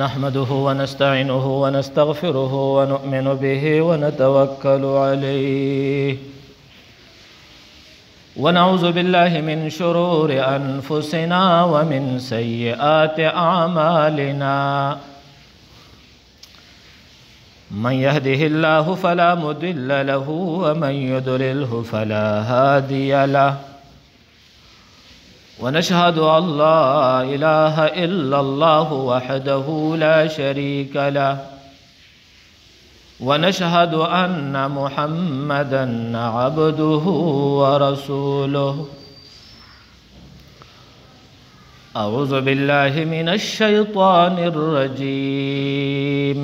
نحمده ونستعينه ونستغفره ونؤمن به ونتوكل عليه ونعوذ بالله من شرور أنفسنا ومن سيئات أعمالنا من يهده الله فلا مضل له ومن يضلله فلا هادي له ونشهد أن لا إله إلا الله وحده لا شريك له ونشهد أن محمدًا عبده ورسوله أعوذ بالله من الشيطان الرجيم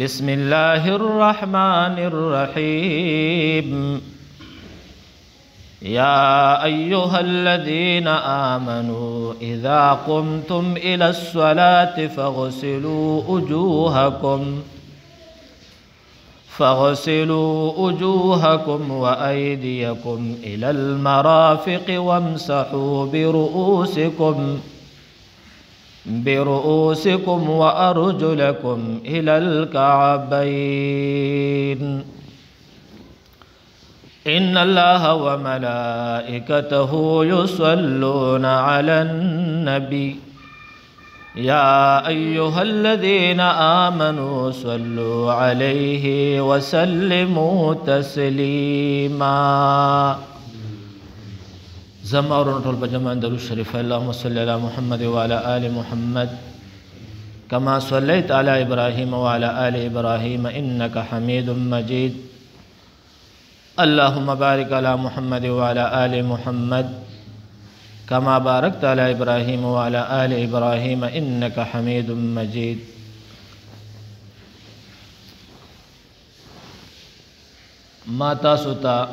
بسم الله الرحمن الرحيم يا أيها الذين آمنوا إذا قمتم إلى الصلاة فاغسلوا وجوهكم وأيديكم إلى المرافق وامسحوا برؤوسكم وأرجلكم إلى الكعبين إن الله وملائكته يصلون على النبي يا أيها الذين آمنوا صلوا عليه وسلموا تسليما زمارون طول بجمع درود الشريف اللهم صل على محمد وعلى آل محمد كما صليت على إبراهيم وعلى آل إبراهيم إنك حميد مجيد اللهم بارك على محمد وعلى آل محمد كما باركت على إبراهيم وعلى آل إبراهيم إنك حميد مجيد ما تاسو ته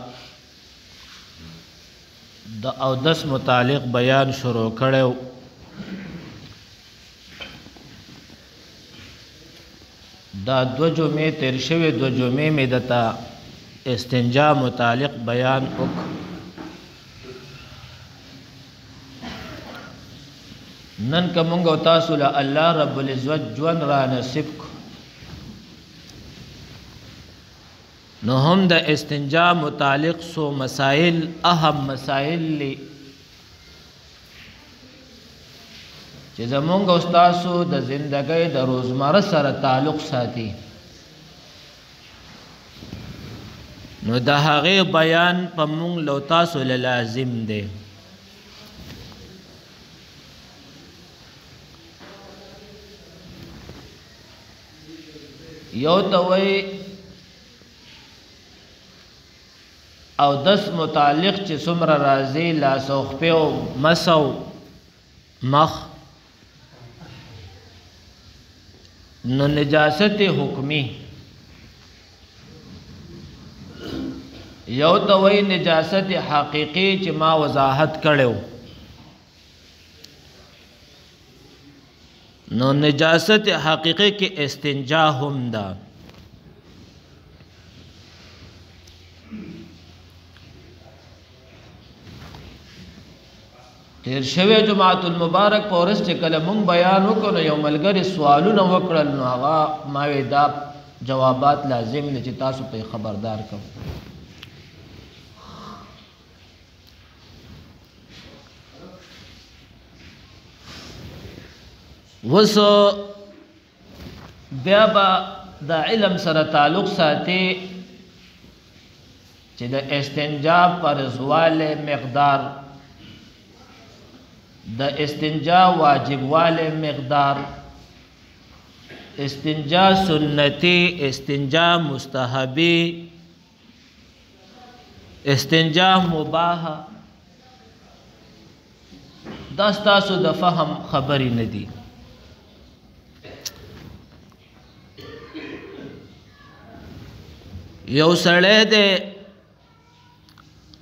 د اودس متعلق بیان شروع کړو دا دو جمعې تیر شوی دو جمعې مې دتا استنجا متعلق بیان وک نن کومګ او تاسو له الله رب العزت جون را نصیب نو هم د استنجا متعلق سو مسائل اهم مسائل لی چې زمونږ او تاسو د ژوندۍ د روزمره سره تعلق ساتي نو د هغه بیان په مونږ لو تاسو لازم دی یو توي او دس متعلق چې څومره راځي لا سوخ په مسو مخ نو نجاست حکمی یو توي نجاست حقيقي چې ما وضاحت کړو نو نجاست حقيقي کې استنجا هم ده تیر شوی جمعۃ المبارک پورس چې کله مونږ بیان وکړو یو ملګری سوالونه وکړل نو هغه ما وی دا جوابات لازم نه چې تاسو ته خبردار کوم وسو بیا با د علم سره تعلق ساتي چې د استنجا پر زواله مقدار د استنجا واجبواله مقدار استنجا سنتی استنجا مستحبی استنجا مباح دا ستاسو د فهم خبري ندي یو سړی دی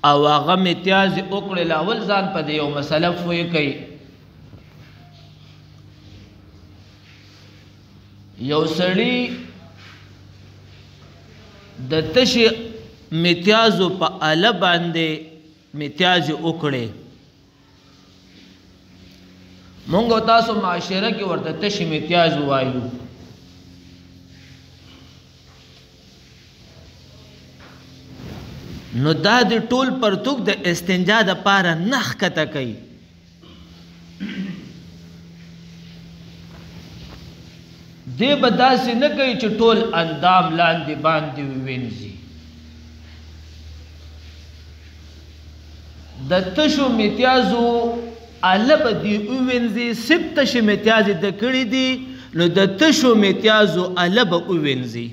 او هغه امتیاز وکړي لاول ځان په یو مسله فوی کوي یو سړی د تشي امتیاز په اله باندې امتیاز وکړي مونږ او تاسو معاشره کې ورته تش امتیاز وایو. نو دا د ټول پرتوک د استنجا د پاره نخ کته کوي. دی به داسې نه کوي چې ټول اندام لاندې باندې ووینځي. د تشو امتیازو اله به دې ووینځي. سب تش امتیازې د کړي دي نو د تشو امتیازو اله به ووینځي.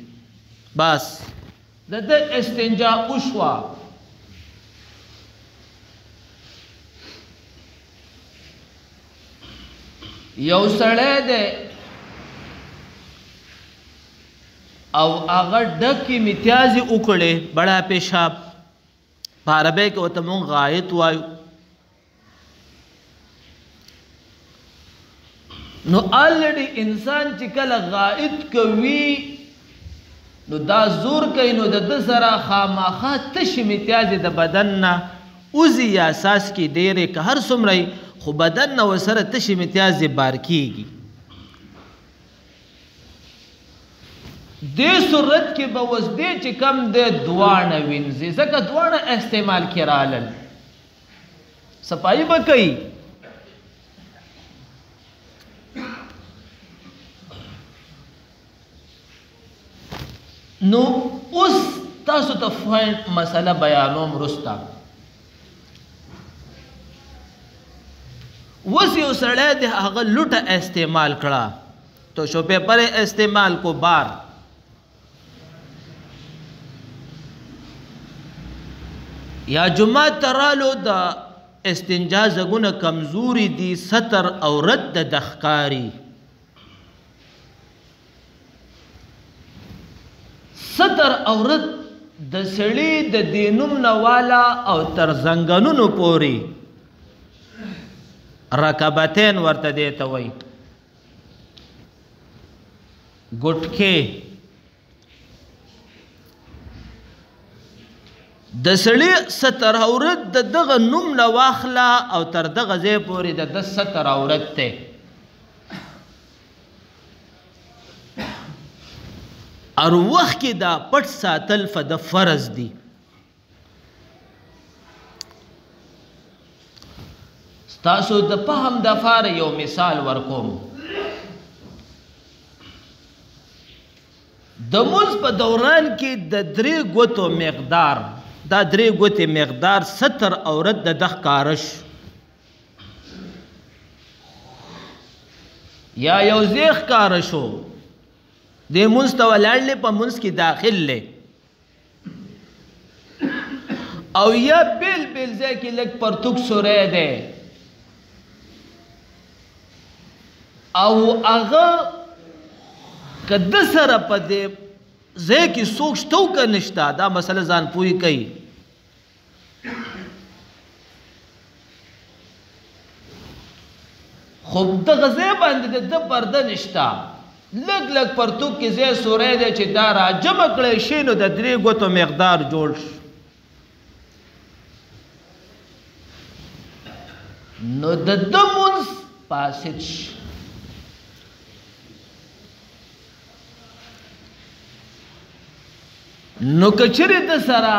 بس د استنجا وشوه. یو سړی دی او هغه ډکې امتیازې وکړې بڑا پیشاب، په عربی کې ورته مونږ غایط وایو. نو آلریډي انسان چې کله غایط کوي نو دا زور کوي، نو د ده سره خامخا تش امتیازې د بدن نه وځي یا اساس کې ډېرې که هر څومره خو بدن نه ورسره تش امتیازې بار کېږي. دې صورت کې به اوس دی چې کم دی دواړه وینځي، ځکه دواړه استعمال کې رالل. صفایي به کوي. نو اوس تاسو ته مسله بیانوم رسته. اوس یو سړی د هغه لوټه استعمال کړه، تو شو پیپر استعمال کو بار. یا جمعه ترالو د استنجا زګونه کمزوري دي، ستر او رد د دخکاری. ستر او رد د سړي د دینوم نوالا او تر زنګنونو پوري رکبتین ورته دیته وای. ګټکې د سړي ستر عورت د دغه نوم نه واخله او تر دغه ځای پورې د ده ستر عورت دی. هر وخت کې دا پټ ساتل د فرض دي. تاسو د فهم دپاره یو مثال ورکوم. د مونځ په دوران کې د 3 ګوتو مقدار، دا 3 ګوتې مقدار ستر عورت د ده ښکاره شو، یا یو ځای ښکاره شو، دې مونځ ته ولاړ دی، په مونځ کې داخل دی، او یا بیل بیل ځای کې لږ پرتوک سوری دی، او هغه که ده سره په دې ځای کې څوک شته او که نشته، دا مسله ځان پوهې کوي. خو دغه ځای باندې د ده پرده نشته، لږ لږ پرتوک کې ځای سوری دی چې دا راجمع کړی شي، نو د 3 ګوتو مقدار جوړ شو. نو د ده مونځ فاسد شي. نو کچری د سره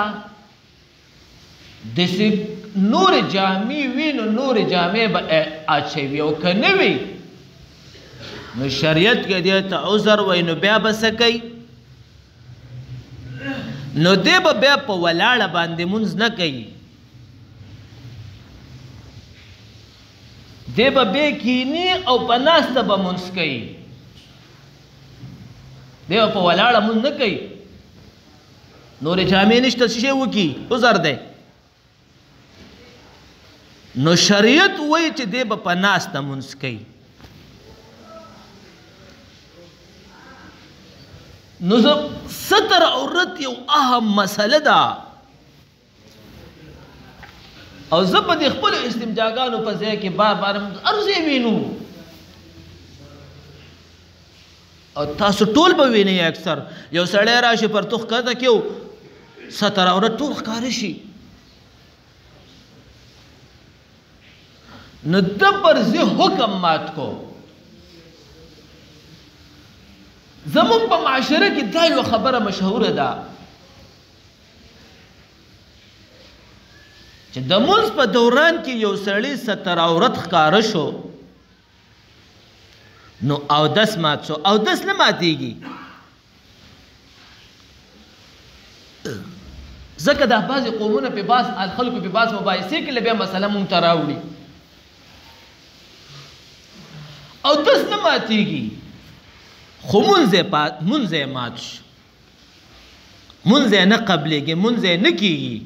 داسې نورې جامې وي، نو نورې جامې به اچوي، او که نه وي نو شریعت کې دې ته عذر وایي. نو بیا به څه کوي؟ نو دی به بیا په ولاړه باندې مونځ نه کوي، دی به بیا کیني او په ناسته به مونځ کوي، دی به په ولاړه مونځ نه کوي. نورې جامې نشته، څه شی وکړي؟ عذر دی. نو شریعت وایي چې دی به په ناسته مونځ کوي. نو ستر عورت یو اهم مسله ده، او زه په دې خپلو استنجاګانو په ځای کې بار بار هر ځای وینو، او تاسو ټول به وینئ. اکثر یو سړی راشي پرتوخ ښکته کړو، ستر عورت ټول ښکاره شي. نو د پرځي حکم مات کو. زمون په معاشره کې دا یو خبره مشهوره ده چې د مونځ په دوران کې یو سړی ستر عورت ښکاره شو نو اودس مات شو. اودس نه ماتېږي ځکه دا بعضې قومونه په بعض خلکو په بعض مباحثې کې بیا مسله مونږ ته راوړي. اودس نه ماتېږي خو مونځ یې مات شو. مونځ یې نه قبلېږي، مونځ یې نه کېږي.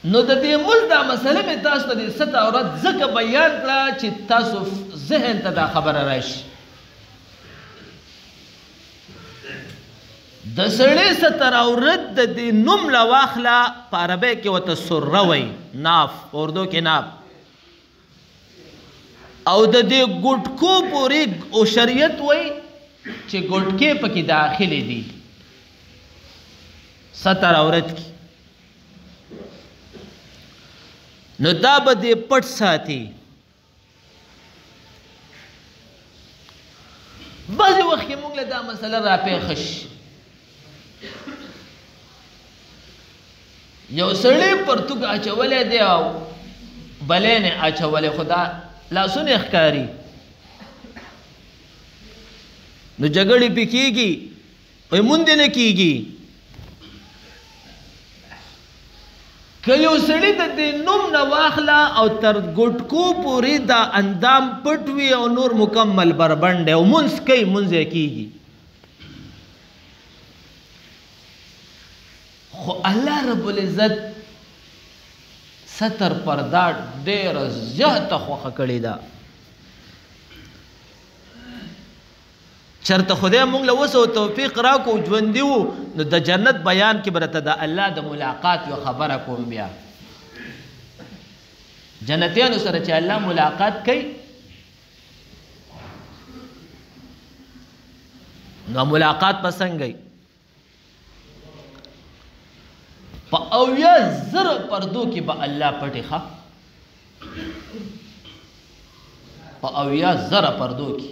نو د دې مونځ دا مسله مې تاسو ته د ستر عورت ځکه بیان کړه چې تاسو ذهن ته دا خبره راشي. د سړی ستر عورت د دې نوم له واخله په عربۍ کې ورته سره وایي، ناف په اردو کې ناف. او د دې ګوټکو پورې او شریعت وایي چې ګوټکې پکې داخلې دي ستر عورت کې. نو دا به دې پټ ساتي. بعضې وخت کې موږ له دا مسله راپېښه شي. یو سړی پرتوګ اچولی دی او بلین یې اچولی خو دا لاسونه یې ښکاري نو جګړې پې کېږي وایي مونځ دې نه کېږي. که یو سړي د دې نوم نه واخله او تر ګوټکو پورې دا اندام پټ وي او نور مکمل بربنډ دی او مونځ کوي مونځ یې کېږي. خو الله رب العزت ستر پرده ډېره زیاته خوښه کړې ده. چرته خدای موږ له وس او توفیق راکو ژوندي وو نو د جنت بیان کې به راته د الله د ملاقات یو خبره کوم. بیا جنتیانو سره چې الله ملاقات کوي نو ملاقات به څنګه وي؟ په 80,000 پردو کې به الله پټې ښه په 80,000 پردو کې.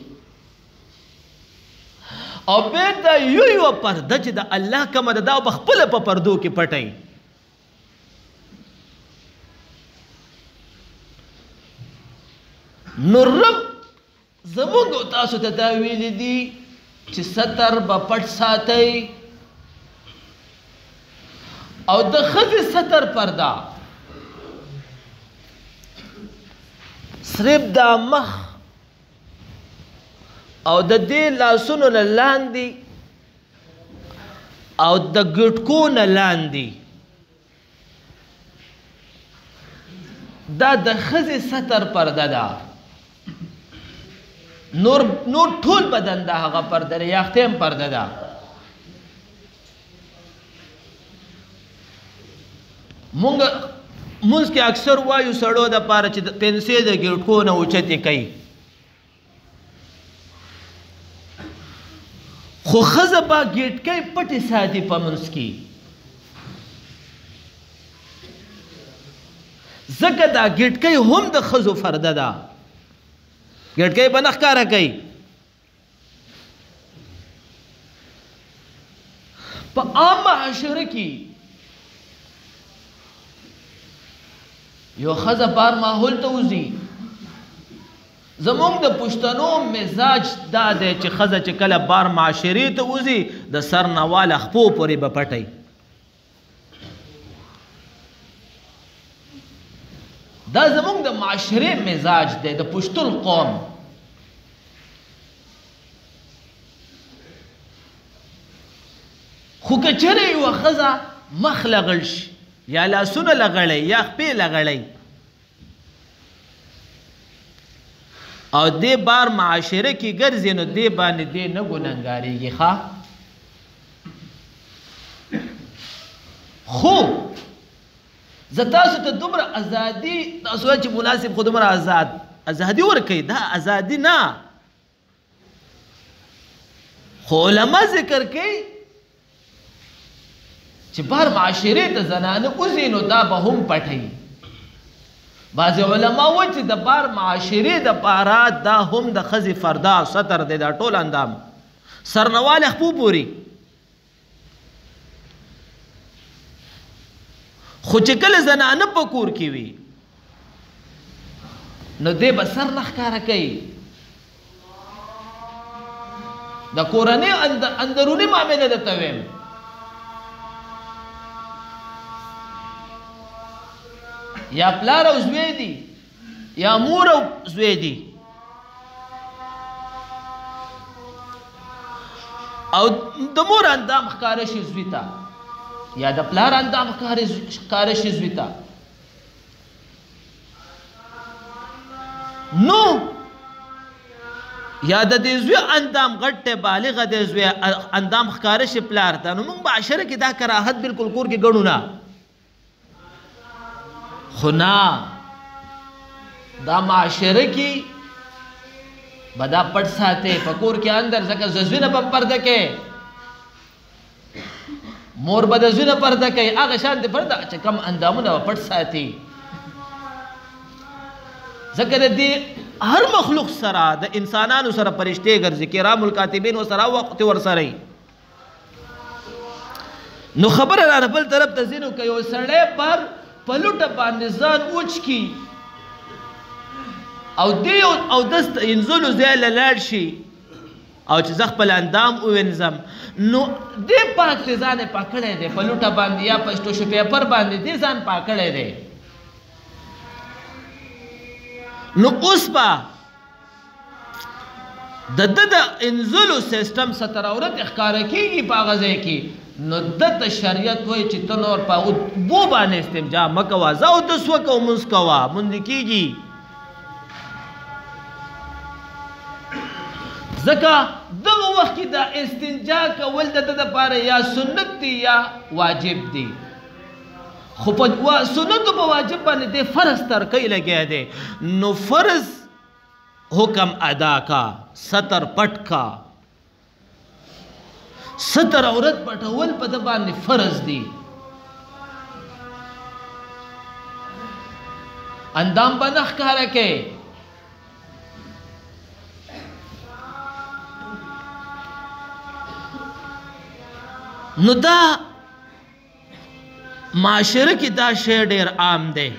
او بیا دا یو پرده چې د الله کومه ده دا به خپله په پردو کې پټوي. نو رب زمونږ او تاسو ته دا ویلي دي چې ستر به پټ ساتئ او د ښځې ستر پرده صرف دا مخ او د دې لاسونو نه لاندې او د ګټکو نه لاندې دا د ښځې ستر پرده ده. نور ټول بدن د هغه پرده ده، یاختې هم پرده ده. مونځ کې اکثر وایو سړو دپاره چې پنسې د ګټکو نه اوچتې کوي خو ښځه به ګېټکۍ پټې ساتي په منځ کې ځکه دا ګېټکۍ هم د ښځو فرده ده. ګېټکۍ به نه ښکاره کوي. په عام معاشره کې یو ښځه بار ماحول ته وځي. زمونږ د پښتنو مزاج دا دی چې ښځه چې کله بار معاشرې ته وځي د سر نه واله خپو پورې به پټوي. دا زمونږ د معاشرې مزاج دی د پښتون قوم. خو که چېرې یوه ښځه مخ لغړ شي یا لاسونه لغړی یا خپې لغړی او دې بار معاشره کې ګرځي نو دې باندې دې نه ګنهګارېږي. ښه خو زه تاسو ته دومره ازادي تاسو وایئ چې مناسب خو دومره ازادي ورکوي. دا ازادي نه. خو علما ذکر کوي چې بار معاشره ته زنانه اوځي نو دا به هم پټوي. بعض علما وایي چې د بار معاشره د پاره دا هم د ښځې فردا ستر دی، دا ټول اندام سرنواله خپو پوري. خو چې کله زنانه په کور کې وي نو دی به سر نه ښکاره کوي. د کورنۍ اندروني معامله درته ویم. یا پلار او زوی دي یا مور او زوی دي او د مور اندام ښکاره شي زوی ته یا د پلار اندام ښکاره شي زوی ته، نو یا د دې زوی اندام غټ بالغه د زوی اندام ښکاره شي پلار ته، نو موږ معاشره کې دا کراهت بالکل کور کې ګڼو نه. خو نه، دا معاشره کې به دا پټ ساتي په کور کې اندر، ځکه زوی نه به پرده کوي، مور به د زوی نه پرده کوي، هغه شان د پرده چې کم اندامونه به پټ ساتي. ځکه د دې هر مخلوق سره د انسانانو سره فرشتې ګرځي، کرام الکاتبین ورسره وخت ورسره. نو خبره را بل طرف ته ځینو که یو سړی پر پلوټه باندې ځان اوچ کی او دی او دست انزلو ځای له لاړ شي او چې زه خپل اندام ووینځم، نو دې پاک دی ځان یې پاک کړی دی، پلوټه باندې یا په ټوشو پیپر باندې دې ځان پاک کړی دی. نو اوس به د انزلو سیسټم ستر عورت ښکاره کېږي په هغه ځای کې، نو دته شریعت وایي چې ته نور په بو باندې استنجا مه کوه، ځه اودس وکړه او لمونځ کوه، موندې کېږي. ځکه دغه وخت کې دا استنجا کول د ده دپاره یا سنت دی یا واجب دی. خو په سنتو په واجب باندې دی فرض ترکی لګیا دی، نو فرض حکم ادا کا، ستر پټ کا. ستر عورت پټول په ده باندې فرض دی. اندام به نه ښکاره کوي. نو دا معاشره کې دا شی ډېر عام دی.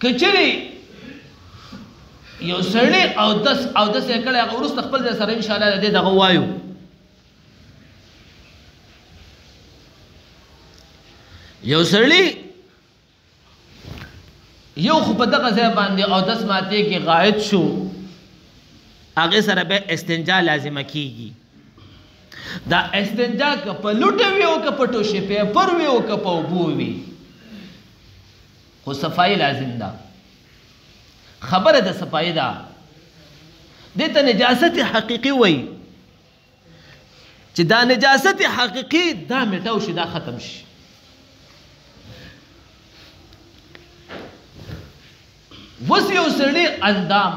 که چېرې یو سړی اودس یې کړی، هغه وروسته خپل ځای سره انشاءالله د دې دغه وایو. یو سړی یو خو په دغه ځای باندې اودس ماتېږي، غایط شو، هغې سره بیا استنجا لازمه کېږي. دا استنجا که په لوټه وي او که په ټوشې پیپر وي او که په اوبو وي، خو صفایي لازم ده. خبره د صفایي ده. دې ته نجاست حقیقي وایي چې دا نجاست حقیقي دا میټاو شي، دا ختم شي. وس یو سړی اندام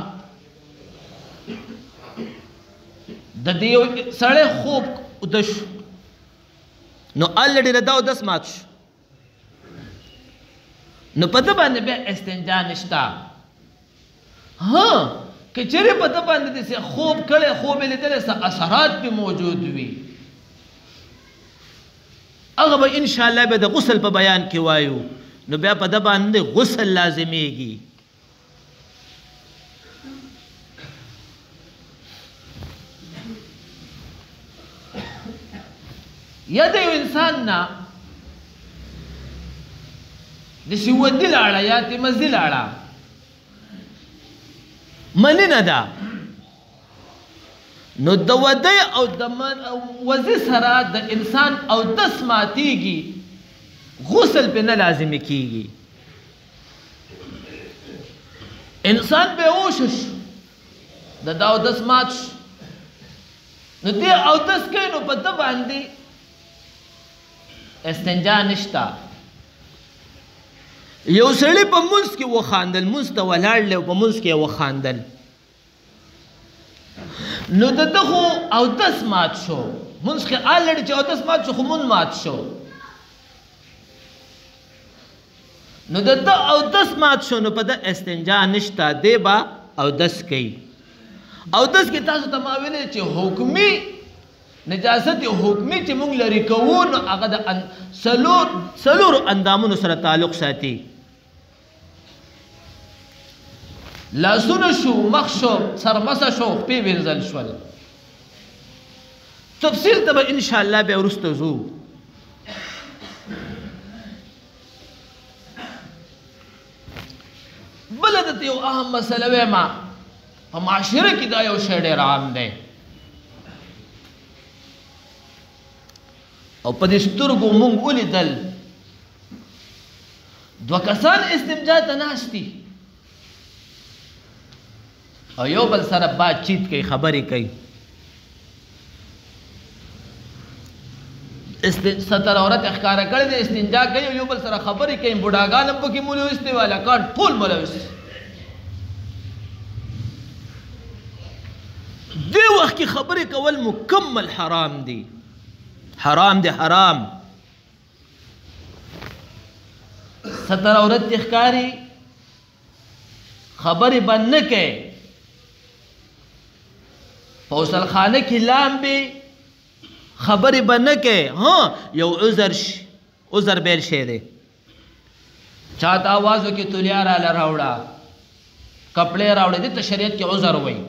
د دې یو سړی خوب اوده شو، نو الډي د ده اودس مات شو، نو په ده باندې بیا استنجا نشته. ها که چېرې په ده باندې داسې خوب کړی، خوب یې لیدلی، څه اثرات پې موجود وي، هغه به انشاءالله بیا د غسل په بیان کې وایو. نو بیا په ده باندې غسل لازمیږي. یا د یو انسان نه داسې ودي لاړه یا تمزي لاړه، مننه ده، نو د ودی او د وضي سره د انسان اودس ماتېږي، غسل پې نه لازمي کېږي. انسان بېهوشه شو، د ده اودس مات شو، نو دې اودس کوي، نو په ده باندې استنجا نشته. یو سړی په منځ کې وخاندل، منځ ته ولاړ دی او په منځ کې یې وخاندل، نو دته خو اودس مات شو مونږ کې الړ چې اودس مات شو خو مون مات شو نو دته اودس مات شو نو په د استنجا نشتا دی با اودس کوي اودس کې تاسو ته ما ویلې چې حکمی نجاست حکمی چې مونږ لري کوو نو هغه د سلور اندامونو سره تعلق ساتي لاسونه شو مخ شو سرمسه شو خپې وینځل شول تفصیل ته به ان شاء الله به ورسته زو بلدت یو اهم مسله وما په معاشره کې دا یو شی ډېر عام دی او په دې سترګو مونږ ولیدل دوه کسان استنجا ته ناست دي او یو بل سره باتچیت کوي خبرې کوي ستر عورت ښکاره کړی دی استنجا کوي او یو بل سره خبرې کوي بوډاګان هم پکې مولویستې والکان ټول مولویست دې وخت کې خبرې کول مکمل حرام دي حرام دی حرام ستر عورت ښکاري خبرې به نه کوي په غسلخانه کې لامبې خبرې به نه کوي ها یو عذر عذر بیل شی دی چاته آواز وکړي تولیا راله راوړه کپړې راوړه دې ته شریعت کې عذر وایي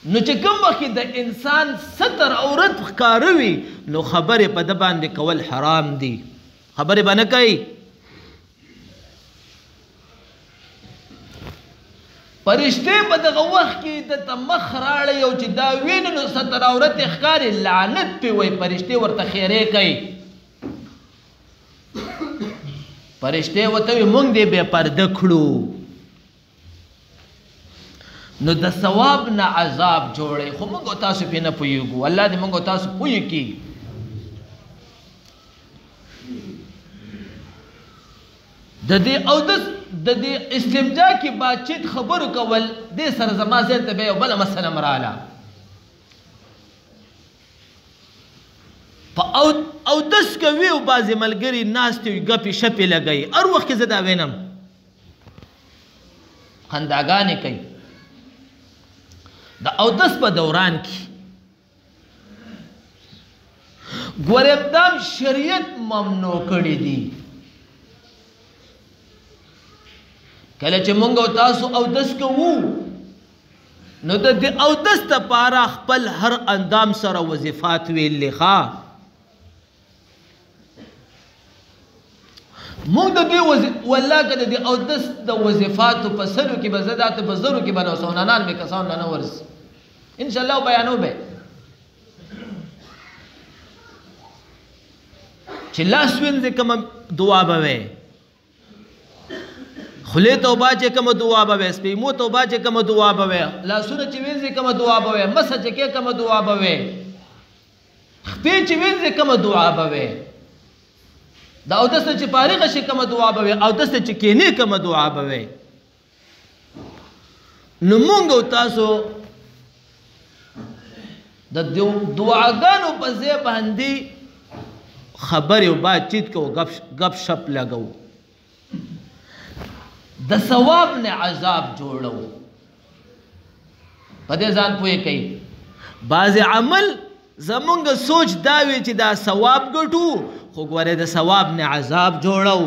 نو چې کوم وخت د انسان ستر عورت ښکاره وي نو خبرې په ده باندې کول حرام دي خبرې به نه کوي فرشتې په دغه وخت کې درته مخ راړی او چې دا ویني نو ستر عورت یې ښکاري لعنت پې وایي فرشتې ورته خیرې کوي فرشتې ورته وایي موږ دې بې پرده کړو نو د ثواب نه عذاب جوړی خو موږ تاسو پې نه پوهېږو الله دې موږ تاسو پوه کړي د دې اودس د دې استنجا کې باتچیت خبرو کول دې سره زما ذهن ته بیا یو بله مسله راغله په اودس کوي او بعضې ملګري ناست وي ګپې شپې لګوي هر وخت کې زه دا وینم خنداګانې کوي د اودس په دوران کې ګورې دا شریعت ممنوع کړي دي کله چې مونږ او تاسو اودس کوو نو د دې اودس دپاره خپل هر اندام سره وظیفات ویلې ښه مونږ د دې والله که د دې اودس د وظیفاتو په سلو کې به زه داته په زرو کې به نو سونانان مې کسان نه ورسي انشاءالله بیانو به چې لاس وینځې کومه دعا به وی خولې توبه چې کومه دعا به وی سپېمو توبه چې کومه دعا به وی لاسونه چې وینځې کومه دعا به وی مسه چې کې کومه دعا به وی خپې چې وینځې کومه دعا به وی دا اودس ته چې فارغه شي کومه دعا به وی اودس ته چې کینې کومه دعا به وی نو مونږ او تاسو د دعاګانو په ځای باندې خبرې او باتچیت کوو ګپ شپ لګو د ثواب نه عذاب جوړو په دې ځان پوهې کوي بعض عمل زمونږ سوچ دا وي چې دا ثواب ګټو خو ګوره د ثواب نه عذاب جوړو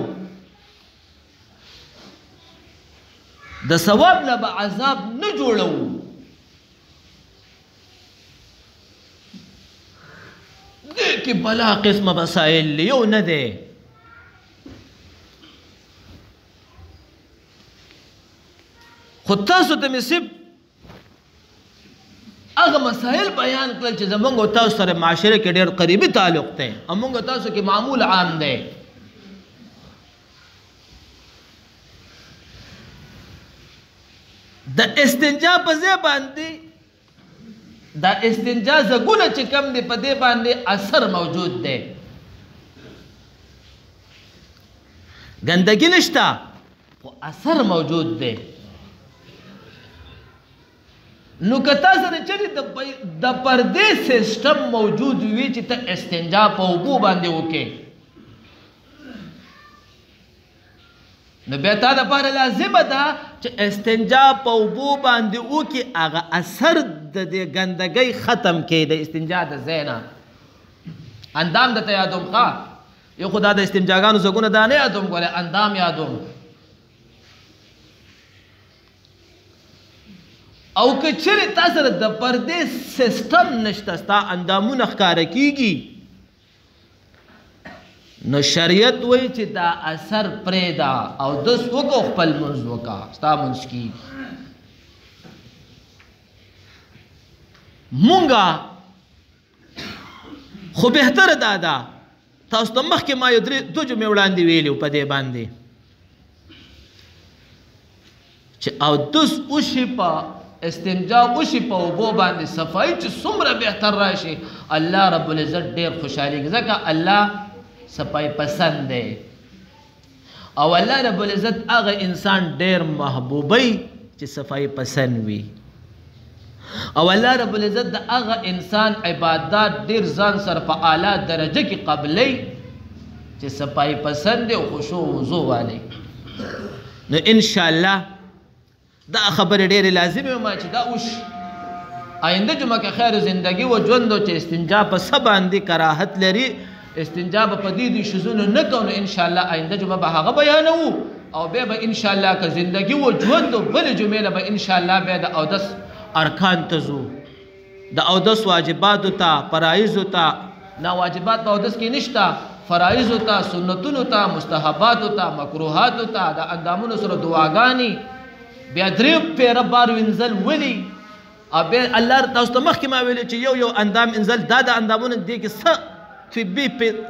د ثواب نه به عذاب نه جوړو دې کې بلا قسمه مسائل یو نه دی خو تاسو ته مې صرف هغه مسائل بیان کړل چې زمونږ او تاسو سره معاشره کې ډېر قریبي تعلق دی او مونږ تاسو کې معمول عام دی د استنجا په ځای باندې دا استنجا زګونه چې کم دی په دې باندې اثر موجود دی ګندګي نشته خو اثر موجود دی نو کتا سره چې د پردې سیستم موجود وي چې ته استنجا په اوبو باندې وکې نو بیا تا دپاره لازمه ده چې استنجا په اوبو باندې وکې هغه اثر د دې ګندګۍ ختم کړي د استنجا د ځای نه اندام درته یادوم ښه یو خو دا د استنجاګانو ځګونه دا نه یادوم ګوره اندام یادوم او که چیرې تا سره د پردې سیستم نشته ستا اندامونه ښکاره کېږي نو شریعت وایي چې دا اثر پرېږده اودس وکړه خپل لمونځ وکړه ستا لمونځ کېږي مونږه خو بهتره دا ده تاسو ته مخکې ما یو دو جملې وړاندې ویلي په دې باندې چې اودس وشي په استنجا وشي په اوبو باندې صفایي چې څومره بهتر راشي الله رب العزت ډېر خوشحالېږي ځکه الله صفایي پسند دی او الله رب العزت هغه انسان ډېر محبوبوي چې صفایي پسند وي او الله رب العزت د هغه انسان عبادات ډېر ځان سره په اعلی درجه کې قبلوي چې صفایي پسند دی او خشوع وضو والی نو انشاءالله دا خبره ډېرې لازمه ما چې دا وش آینده جمعه که خیر زندگی و ژوند چې استنجا په څه باندې کراهت لري استنجا به په دې شیزونو نه کوو نو انشاءالله آینده جمعه به هغه بیانوو او بیا به انشاءالله که زندگی و ژوند بلې جمعې له به انشاءالله بیا د اودس ارکان ته ځو د اودس واجباتو ته فرایضو ته نه واجبات په اودس کې نشته فرایضو ته سنتونو ته مستحباتو ته مکروهاتو ته د اندامونو سره دعاګانې بیا درې پیره بار وینځل ولي او بیا الله تاسو ته مخکې ما ویلي چې یو اندام انځل دا د اندامونو دې کې څه طبي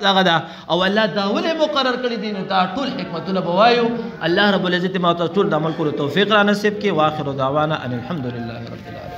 دغه ده او الله دا ولې مقرر کړي دي نو دا ټول حکمتونه به وایو الله رب العزت ما ته ټول د عمل کولو توفیق را نصیب کړي واخر دعوانا ان الحمد لله رب العالمین